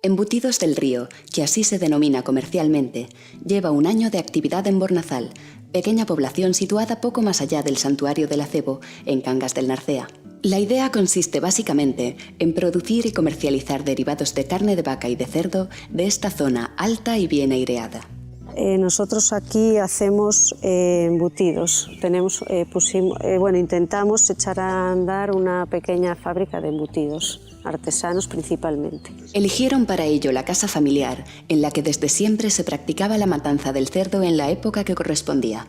Embutidos del Río, que así se denomina comercialmente, lleva un año de actividad en Bornazal, pequeña población situada poco más allá del santuario del Acebo, en Cangas del Narcea. La idea consiste básicamente en producir y comercializar derivados de carne de vaca y de cerdo de esta zona alta y bien aireada. Nosotros aquí hacemos embutidos. Intentamos echar a andar una pequeña fábrica de embutidos, artesanos principalmente. Eligieron para ello la casa familiar, en la que desde siempre se practicaba la matanza del cerdo en la época que correspondía.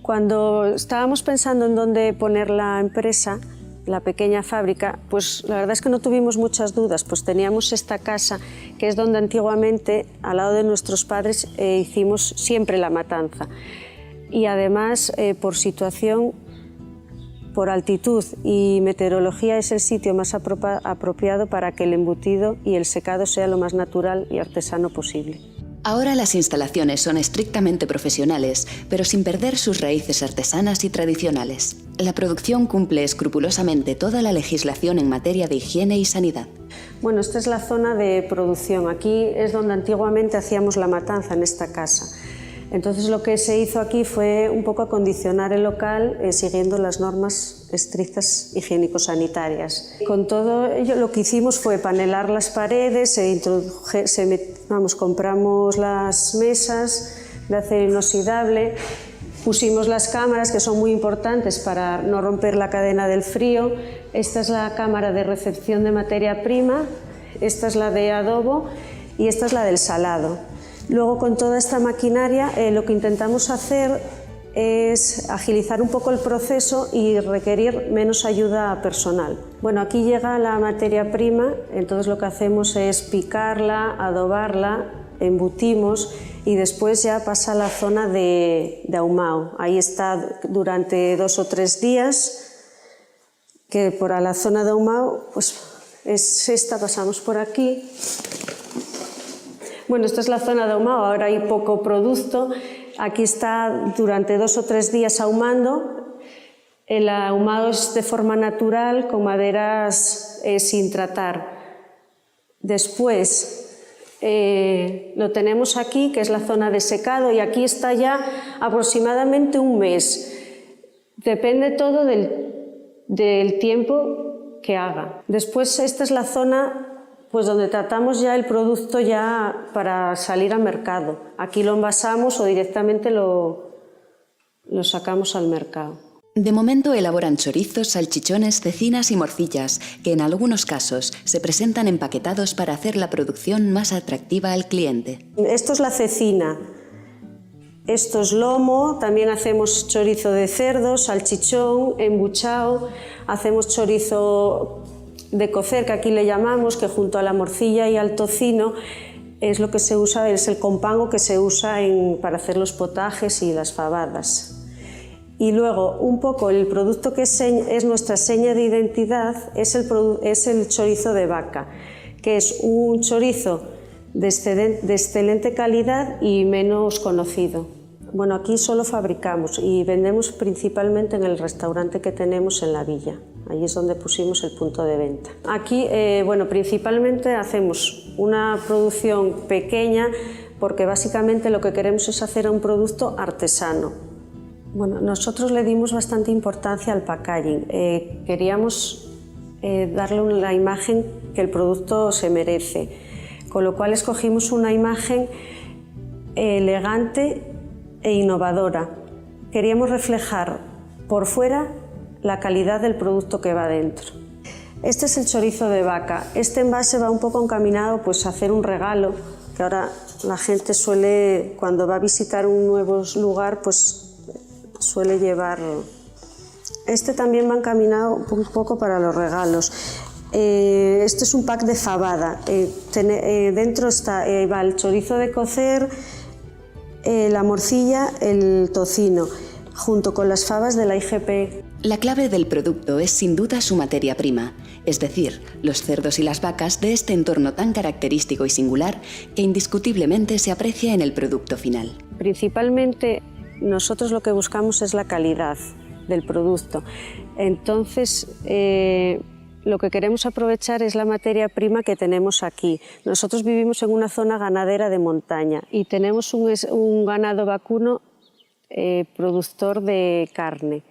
Cuando estábamos pensando en dónde poner la empresa, la pequeña fábrica, pues la verdad es que no tuvimos muchas dudas, pues teníamos esta casa que es donde antiguamente, al lado de nuestros padres, hicimos siempre la matanza. Y además, por situación, por altitud y meteorología, es el sitio más apropiado para que el embutido y el secado sea lo más natural y artesano posible. Ahora las instalaciones son estrictamente profesionales, pero sin perder sus raíces artesanas y tradicionales. La producción cumple escrupulosamente toda la legislación en materia de higiene y sanidad. Bueno, esta es la zona de producción. Aquí es donde antiguamente hacíamos la matanza, en esta casa. Entonces lo que se hizo aquí fue un poco acondicionar el local siguiendo las normas estrictas higiénico-sanitarias. Con todo ello lo que hicimos fue panelar las paredes, compramos las mesas de acero inoxidable, pusimos las cámaras, que son muy importantes para no romper la cadena del frío. Esta es la cámara de recepción de materia prima, esta es la de adobo y esta es la del salado. Luego, con toda esta maquinaria, lo que intentamos hacer es agilizar un poco el proceso y requerir menos ayuda personal. Bueno, aquí llega la materia prima, entonces lo que hacemos es picarla, adobarla, embutimos y después ya pasa a la zona de ahumado. Ahí está durante 2 o 3 días, que por a la zona de ahumado, pues es esta, pasamos por aquí. Bueno, esta es la zona de ahumado, ahora hay poco producto. Aquí está durante 2 o 3 días ahumando. El ahumado es de forma natural, con maderas sin tratar. Después lo tenemos aquí, que es la zona de secado, y aquí está ya aproximadamente un mes. Depende todo del tiempo que haga. Después esta es la zona pues donde tratamos ya el producto ya para salir al mercado. Aquí lo envasamos o directamente lo sacamos al mercado. De momento elaboran chorizos, salchichones, cecinas y morcillas, que en algunos casos se presentan empaquetados para hacer la producción más atractiva al cliente. Esto es la cecina, esto es lomo, también hacemos chorizo de cerdo, salchichón, embuchao, hacemos chorizo de cocer, que aquí le llamamos, que junto a la morcilla y al tocino es lo que se usa, es el compango que se usa para hacer los potajes y las fabadas. Y luego, un poco el producto que es nuestra seña de identidad es el chorizo de vaca, que es un chorizo de excelente calidad y menos conocido. Bueno, aquí solo fabricamos y vendemos principalmente en el restaurante que tenemos en la villa. Allí es donde pusimos el punto de venta. Aquí, principalmente hacemos una producción pequeña porque básicamente lo que queremos es hacer un producto artesano. Bueno, nosotros le dimos bastante importancia al packaging. Queríamos darle la imagen que el producto se merece, con lo cual escogimos una imagen elegante e innovadora. Queríamos reflejar por fuera la calidad del producto que va dentro. Este es el chorizo de vaca. Este envase va un poco encaminado pues, a hacer un regalo, que ahora la gente suele, cuando va a visitar un nuevo lugar, pues suele llevar. Este también va encaminado un poco para los regalos. Este es un pack de fabada. Dentro va el chorizo de cocer, la morcilla, el tocino, junto con las fabas de la IGP. La clave del producto es sin duda su materia prima, es decir, los cerdos y las vacas de este entorno tan característico y singular que indiscutiblemente se aprecia en el producto final. Principalmente nosotros lo que buscamos es la calidad del producto. Entonces, lo que queremos aprovechar es la materia prima que tenemos aquí. Nosotros vivimos en una zona ganadera de montaña y tenemos un ganado vacuno productor de carne.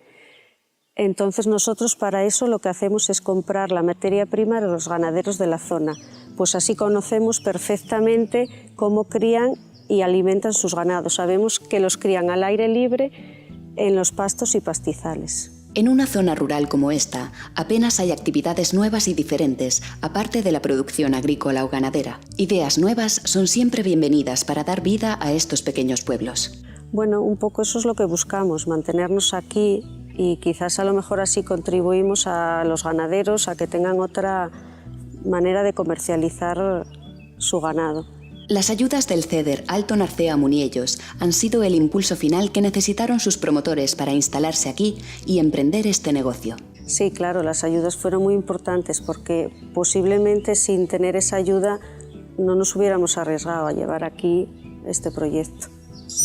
Entonces nosotros para eso lo que hacemos es comprar la materia prima de los ganaderos de la zona. Pues así conocemos perfectamente cómo crían y alimentan sus ganados. Sabemos que los crían al aire libre en los pastos y pastizales. En una zona rural como esta, apenas hay actividades nuevas y diferentes, aparte de la producción agrícola o ganadera. Ideas nuevas son siempre bienvenidas para dar vida a estos pequeños pueblos. Bueno, un poco eso es lo que buscamos, mantenernos aquí y quizás a lo mejor así contribuimos a los ganaderos a que tengan otra manera de comercializar su ganado. Las ayudas del CEDER Alto Narcea Muniellos han sido el impulso final que necesitaron sus promotores para instalarse aquí y emprender este negocio. Sí, claro, las ayudas fueron muy importantes porque posiblemente sin tener esa ayuda no nos hubiéramos arriesgado a llevar aquí este proyecto.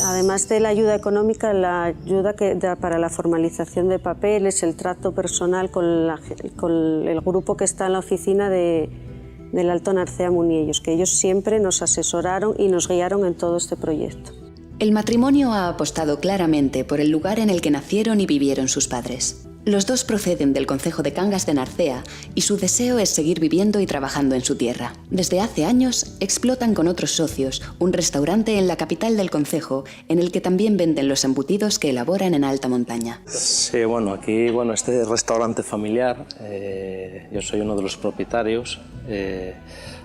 Además de la ayuda económica, la ayuda para la formalización de papeles, el trato personal con el grupo que está en la oficina del Alto Narcea Muniellos, que ellos siempre nos asesoraron y nos guiaron en todo este proyecto. El matrimonio ha apostado claramente por el lugar en el que nacieron y vivieron sus padres. Los dos proceden del concejo de Cangas de Narcea y su deseo es seguir viviendo y trabajando en su tierra. Desde hace años explotan con otros socios un restaurante en la capital del concejo en el que también venden los embutidos que elaboran en alta montaña. Sí, bueno, aquí este restaurante familiar, yo soy uno de los propietarios.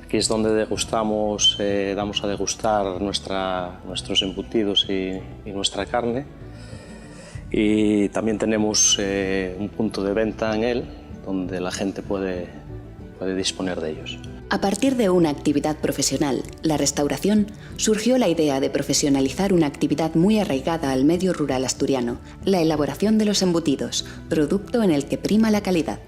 Aquí es donde degustamos, damos a degustar nuestros embutidos y nuestra carne. Y también tenemos un punto de venta en él, donde la gente puede disponer de ellos. A partir de una actividad profesional, la restauración, surgió la idea de profesionalizar una actividad muy arraigada al medio rural asturiano, la elaboración de los embutidos, producto en el que prima la calidad.